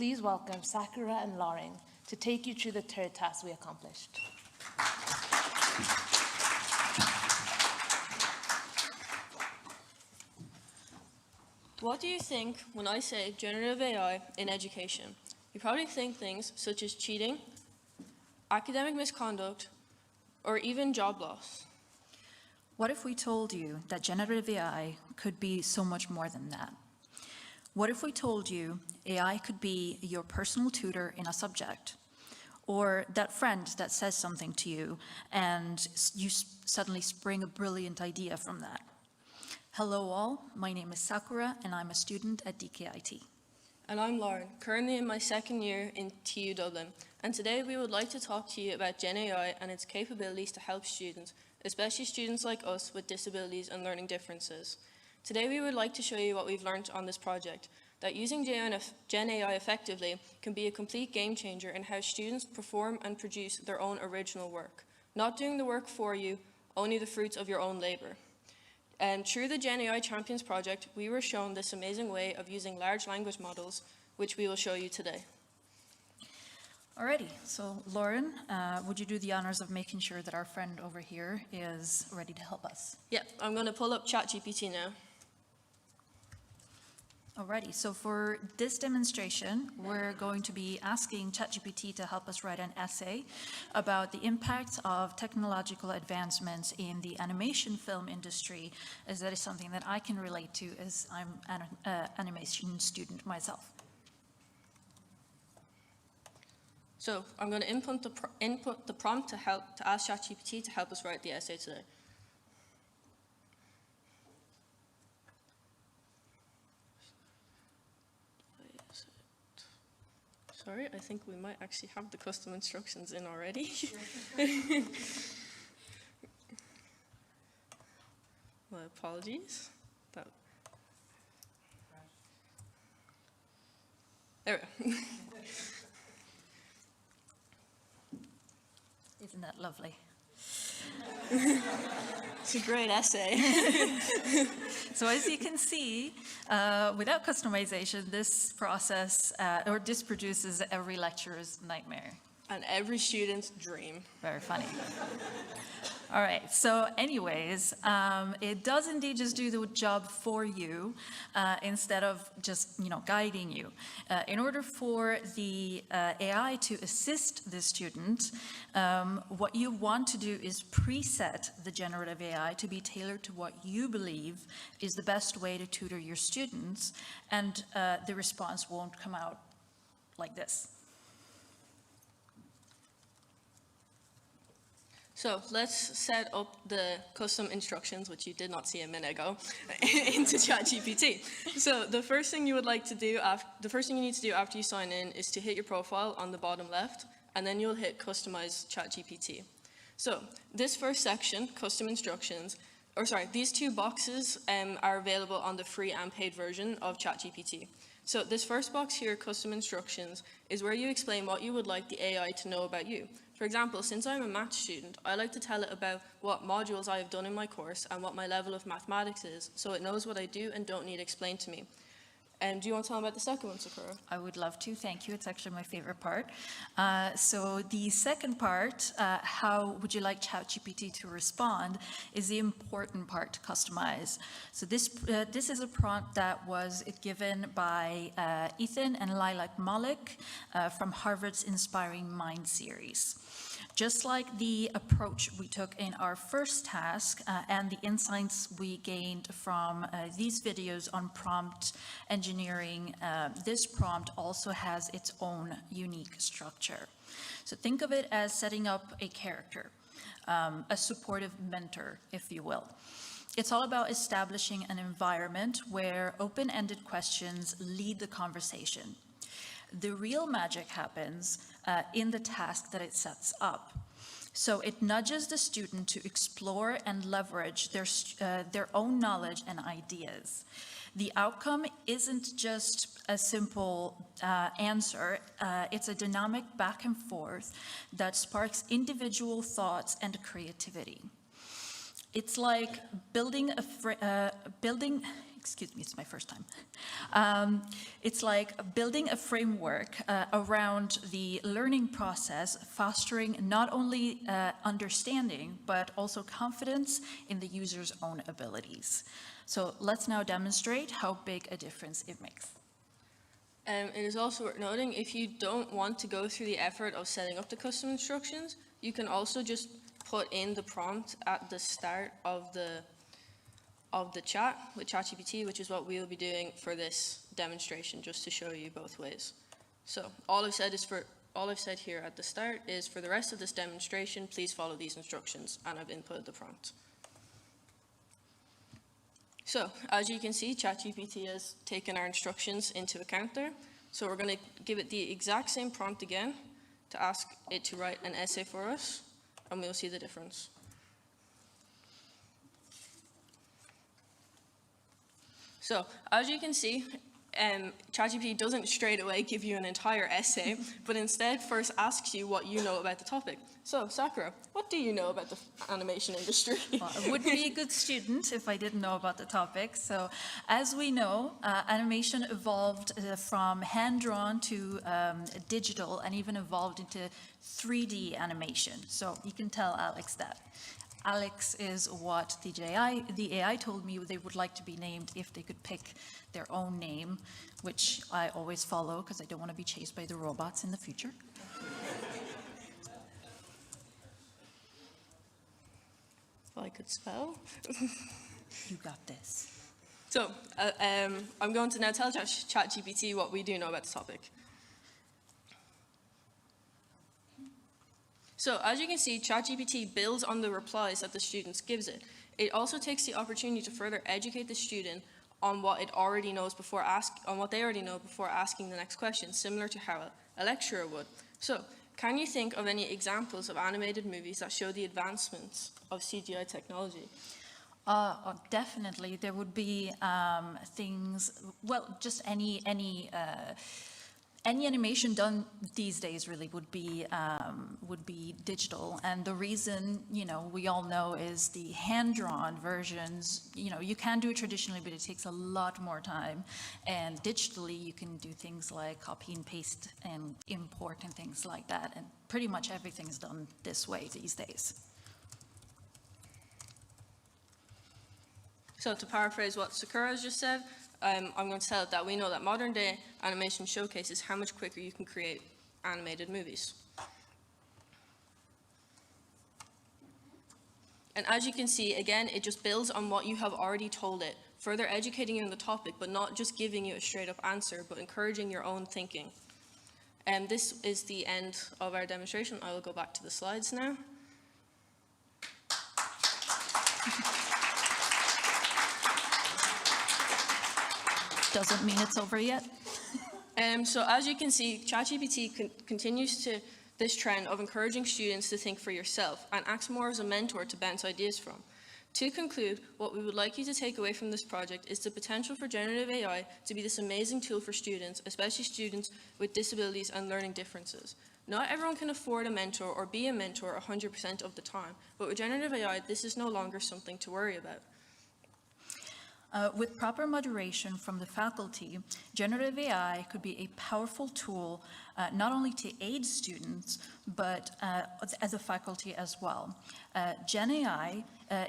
please welcome Sakura and Lauren to take you through the third task we accomplished. What do you think when I say generative AI in education? You probably think things such as cheating, academic misconduct, or even job loss. What if we told you that generative AI could be so much more than that? What if we told you AI could be your personal tutor in a subject? Or that friend that says something to you and you suddenly spring a brilliant idea from that? Hello all, my name is Sakura and I'm a student at DKIT. And I'm Lauren, currently in my second year in TU Dublin. And today we would like to talk to you about Gen AI and its capabilities to help students, especially students like us with disabilities and learning differences. Today we would like to show you what we've learned on this project, that using Gen AI effectively can be a complete game changer in how students perform and produce their own original work. Not doing the work for you, only the fruits of your own labor. And through the Gen AI Champions project, we were shown this amazing way of using large language models, which we will show you today. Alrighty, so Lauren, would you do the honors of making sure that our friend over here is ready to help us? Yeah, I'm going to pull up ChatGPT now. Alrighty, so for this demonstration, we're going to be asking ChatGPT to help us write an essay about the impact of technological advancements in the animation film industry, as that is something that I can relate to as I'm an animation student myself. So I'm going to input the prompt to ask ChatGPT to help us write the essay today. Sorry, I think we might actually have the custom instructions in already. My apologies. There we go. Isn't that lovely? It's a great essay. So as you can see, without customization, this process, or this produces every lecturer's nightmare. And every student's dream. Very funny. All right, so anyways, it does indeed just do the job for you instead of just, guiding you. In order for the AI to assist the student, what you want to do is preset the generative AI to be tailored to what you believe is the best way to tutor your students, and the response won't come out like this. So let's set up the custom instructions, which you did not see a minute ago, into ChatGPT. So the first thing you would like to do, the first thing you need to do after you sign in is to hit your profile on the bottom left, and then you'll hit Customize ChatGPT. So this first section, custom instructions, these two boxes are available on the free and paid version of ChatGPT. So this first box here, custom instructions, is where you explain what you would like the AI to know about you. For example, since I'm a maths student, I like to tell it about what modules I have done in my course and what my level of mathematics is, so it knows what I do and don't need explained to me. Do you want to tell me about the second one, Sakura? I would love to, thank you. It's actually my favorite part. So the second part, how would you like ChatGPT to respond, is the important part to customize. So this is a prompt that was given by Ethan and Lilac Malik from Harvard's Inspiring Mind series. Just like the approach we took in our first task and the insights we gained from these videos on prompt engineering, this prompt also has its own unique structure. So think of it as setting up a character, a supportive mentor, if you will. It's all about establishing an environment where open-ended questions lead the conversation. The real magic happens in the task that it sets up. So it nudges the student to explore and leverage their own knowledge and ideas. The outcome isn't just a simple answer, it's a dynamic back and forth that sparks individual thoughts and creativity. It's like building Excuse me, it's my first time. It's like building a framework around the learning process, fostering not only understanding, but also confidence in the user's own abilities. So let's now demonstrate how big a difference it makes. It is also worth noting, if you don't want to go through the effort of setting up the custom instructions, you can also just put in the prompt at the start of the chat with ChatGPT, which is what we'll be doing for this demonstration, just to show you both ways. So all I've said here at the start is, for the rest of this demonstration, please follow these instructions, and I've inputted the prompt. So as you can see, ChatGPT has taken our instructions into account there. So we're going to give it the exact same prompt again to ask it to write an essay for us, and we'll see the difference. So, as you can see, ChatGPT doesn't straight away give you an entire essay, but instead first asks you what you know about the topic. So, Sakura, what do you know about the animation industry? Well, I wouldn't be a good student if I didn't know about the topic. So, as we know, animation evolved from hand-drawn to digital, and even evolved into 3D animation. So, you can tell Alex that. Alex is what the AI told me they would like to be named if they could pick their own name, which I always follow because I don't want to be chased by the robots in the future. Well, I could spell. You got this. So, I'm going to now tell ChatGPT what we do know about the topic. So, as you can see, ChatGPT builds on the replies that the student gives it. It also takes the opportunity to further educate the student on what it already knows before they already know before asking the next question, similar to how a lecturer would. So, can you think of any examples of animated movies that show the advancements of CGI technology? Definitely, there would be things. Well, just any animation done these days really would be digital, and the reason, we all know, is the hand-drawn versions. You can do it traditionally, but it takes a lot more time, and digitally you can do things like copy and paste and import and things like that, and pretty much everything's done this way these days. So, to paraphrase what Sakura has just said, I'm going to tell it that we know that modern day animation showcases how much quicker you can create animated movies. And as you can see, again, it just builds on what you have already told it, further educating you on the topic, but not just giving you a straight up answer, but encouraging your own thinking. And this is the end of our demonstration. I will go back to the slides now. Doesn't mean it's over yet. So as you can see, ChatGPT continues this trend of encouraging students to think for yourself and acts more as a mentor to bounce ideas from. To conclude, what we would like you to take away from this project is the potential for generative AI to be this amazing tool for students, especially students with disabilities and learning differences. Not everyone can afford a mentor or be a mentor 100% of the time, but with generative AI, this is no longer something to worry about. With proper moderation from the faculty, generative AI could be a powerful tool not only to aid students, but as a faculty as well. Gen AI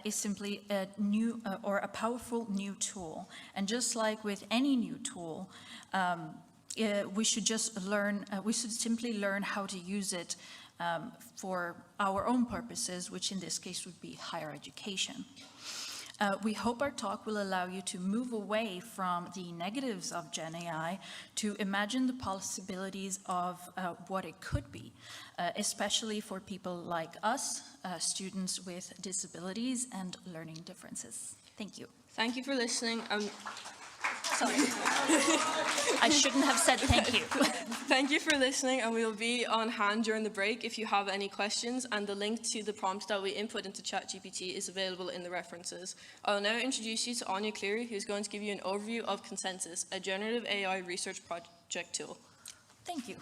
is simply a new or a powerful new tool. And just like with any new tool, we should simply learn how to use it for our own purposes, which in this case would be higher education. We hope our talk will allow you to move away from the negatives of Gen AI to imagine the possibilities of what it could be, especially for people like us, students with disabilities and learning differences. Thank you. Thank you for listening. Sorry. I shouldn't have said thank you. Thank you for listening, and we'll be on hand during the break if you have any questions, and the link to the prompt that we input into ChatGPT is available in the references. I'll now introduce you to Anya Cleary, who's going to give you an overview of Consensus, a generative AI research project tool. Thank you.